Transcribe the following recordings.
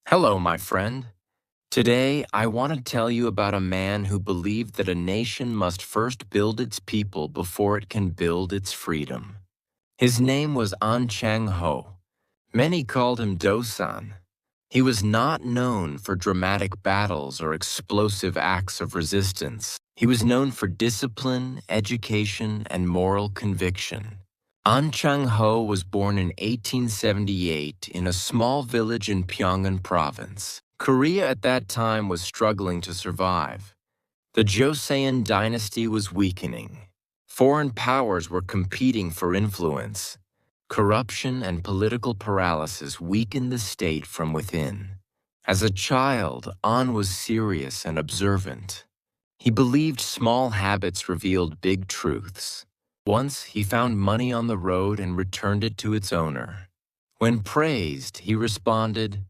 Hello, my friend. Today, I want to tell you about a man who believed that a nation must first build its people before it can build its freedom. His name was Ahn Chang-ho. Many called him Dosan. He was not known for dramatic battles or explosive acts of resistance. He was known for discipline, education, and moral conviction. Ahn Chang-ho was born in 1878 in a small village in Pyongan province. Korea at that time was struggling to survive. The Joseon dynasty was weakening. Foreign powers were competing for influence. Corruption and political paralysis weakened the state from within. As a child, Ahn was serious and observant. He believed small habits revealed big truths. Once, he found money on the road and returned it to its owner. When praised, he responded,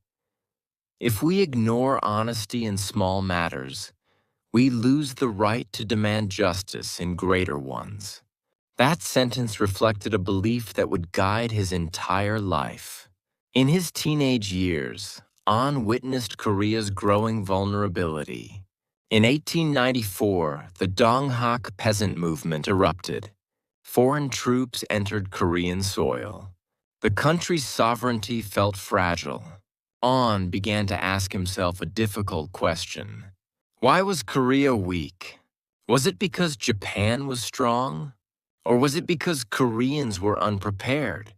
"If we ignore honesty in small matters, we lose the right to demand justice in greater ones." That sentence reflected a belief that would guide his entire life. In his teenage years, Ahn witnessed Korea's growing vulnerability. In 1894, the Donghak peasant movement erupted. Foreign troops entered Korean soil. The country's sovereignty felt fragile. Ahn began to ask himself a difficult question. Why was Korea weak? Was it because Japan was strong? Or was it because Koreans were unprepared?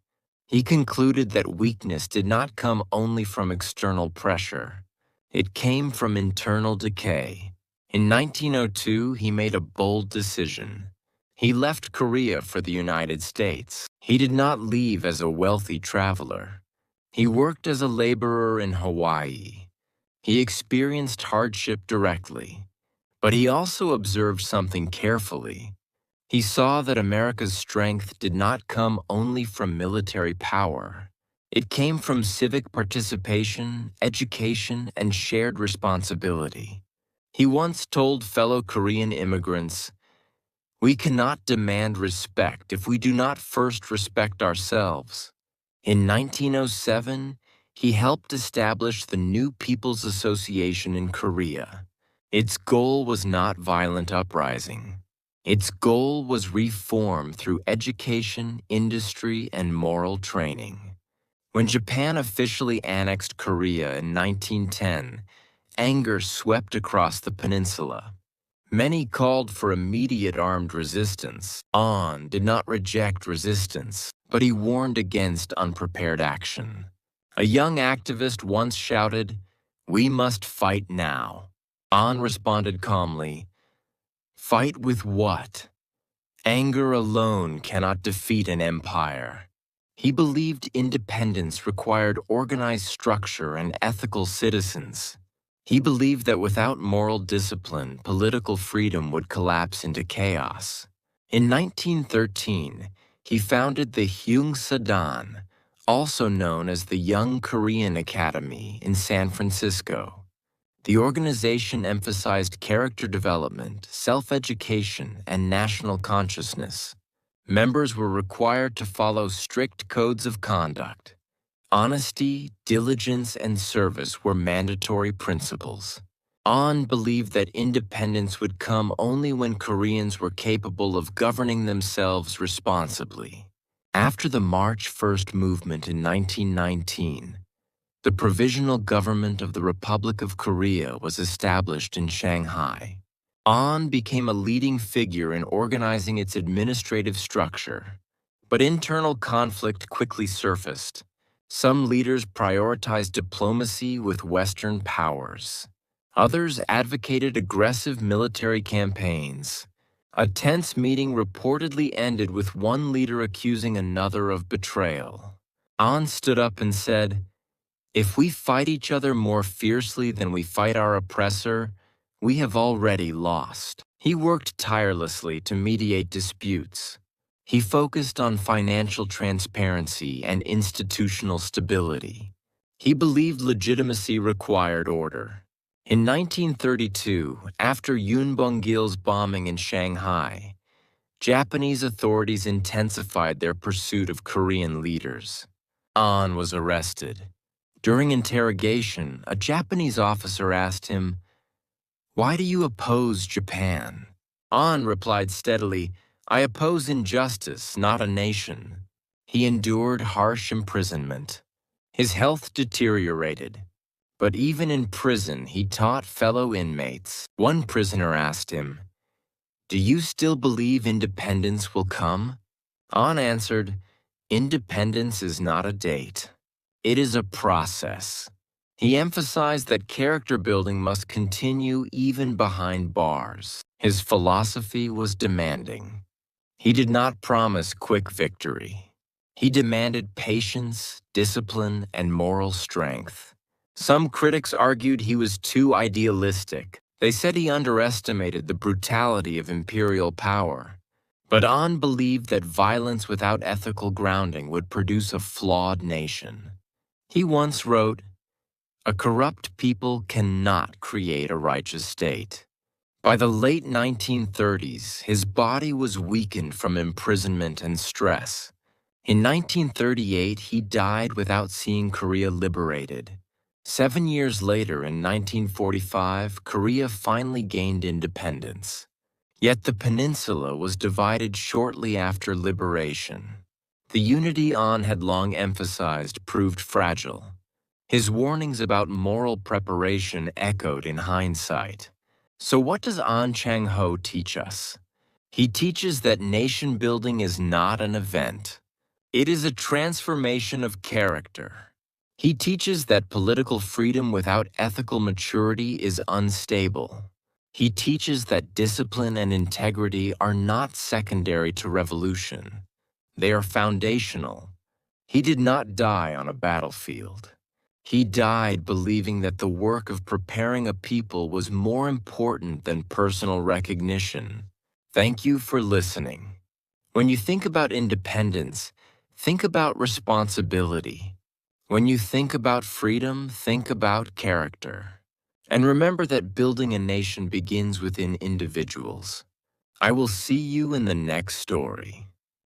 He concluded that weakness did not come only from external pressure. It came from internal decay. In 1902, he made a bold decision. He left Korea for the United States. He did not leave as a wealthy traveler. He worked as a laborer in Hawaii. He experienced hardship directly, but he also observed something carefully. He saw that America's strength did not come only from military power. It came from civic participation, education, and shared responsibility. He once told fellow Korean immigrants, "We cannot demand respect if we do not first respect ourselves." In 1907, he helped establish the New People's Association in Korea. Its goal was not violent uprising. Its goal was reform through education, industry, and moral training. When Japan officially annexed Korea in 1910, anger swept across the peninsula. Many called for immediate armed resistance. Ahn did not reject resistance, but he warned against unprepared action. A young activist once shouted, "We must fight now." Ahn responded calmly, "Fight with what? Anger alone cannot defeat an empire." He believed independence required organized structure and ethical citizens. He believed that without moral discipline, political freedom would collapse into chaos. In 1913, he founded the Hyungsadan, also known as the Young Korean Academy, in San Francisco. The organization emphasized character development, self-education, and national consciousness. Members were required to follow strict codes of conduct. Honesty, diligence, and service were mandatory principles. Ahn believed that independence would come only when Koreans were capable of governing themselves responsibly. After the March 1st movement in 1919, the Provisional Government of the Republic of Korea was established in Shanghai. Ahn became a leading figure in organizing its administrative structure, but internal conflict quickly surfaced. Some leaders prioritized diplomacy with Western powers. Others advocated aggressive military campaigns. A tense meeting reportedly ended with one leader accusing another of betrayal. Ahn stood up and said, "If we fight each other more fiercely than we fight our oppressor, we have already lost." He worked tirelessly to mediate disputes. He focused on financial transparency and institutional stability. He believed legitimacy required order. In 1932, after Yoon Bong-gil's bombing in Shanghai, Japanese authorities intensified their pursuit of Korean leaders. Ahn was arrested, During interrogation, a Japanese officer asked him, "Why do you oppose Japan?" Ahn replied steadily, "I oppose injustice, not a nation." He endured harsh imprisonment. His health deteriorated. But even in prison, he taught fellow inmates. One prisoner asked him, "Do you still believe independence will come?" Ahn answered, "Independence is not a date. It is a process." He emphasized that character building must continue even behind bars. His philosophy was demanding. He did not promise quick victory. He demanded patience, discipline, and moral strength. Some critics argued he was too idealistic. They said he underestimated the brutality of imperial power. But Ahn believed that violence without ethical grounding would produce a flawed nation. He once wrote, "A corrupt people cannot create a righteous state." By the late 1930s, his body was weakened from imprisonment and stress. In 1938, he died without seeing Korea liberated. 7 years later, in 1945, Korea finally gained independence. Yet the peninsula was divided shortly after liberation. The unity Ahn had long emphasized proved fragile. His warnings about moral preparation echoed in hindsight. So what does Ahn Chang-ho teach us? He teaches that nation building is not an event. It is a transformation of character. He teaches that political freedom without ethical maturity is unstable. He teaches that discipline and integrity are not secondary to revolution. They are foundational. He did not die on a battlefield. He died believing that the work of preparing a people was more important than personal recognition. Thank you for listening. When you think about independence, think about responsibility. When you think about freedom, think about character. And remember that building a nation begins within individuals. I will see you in the next story.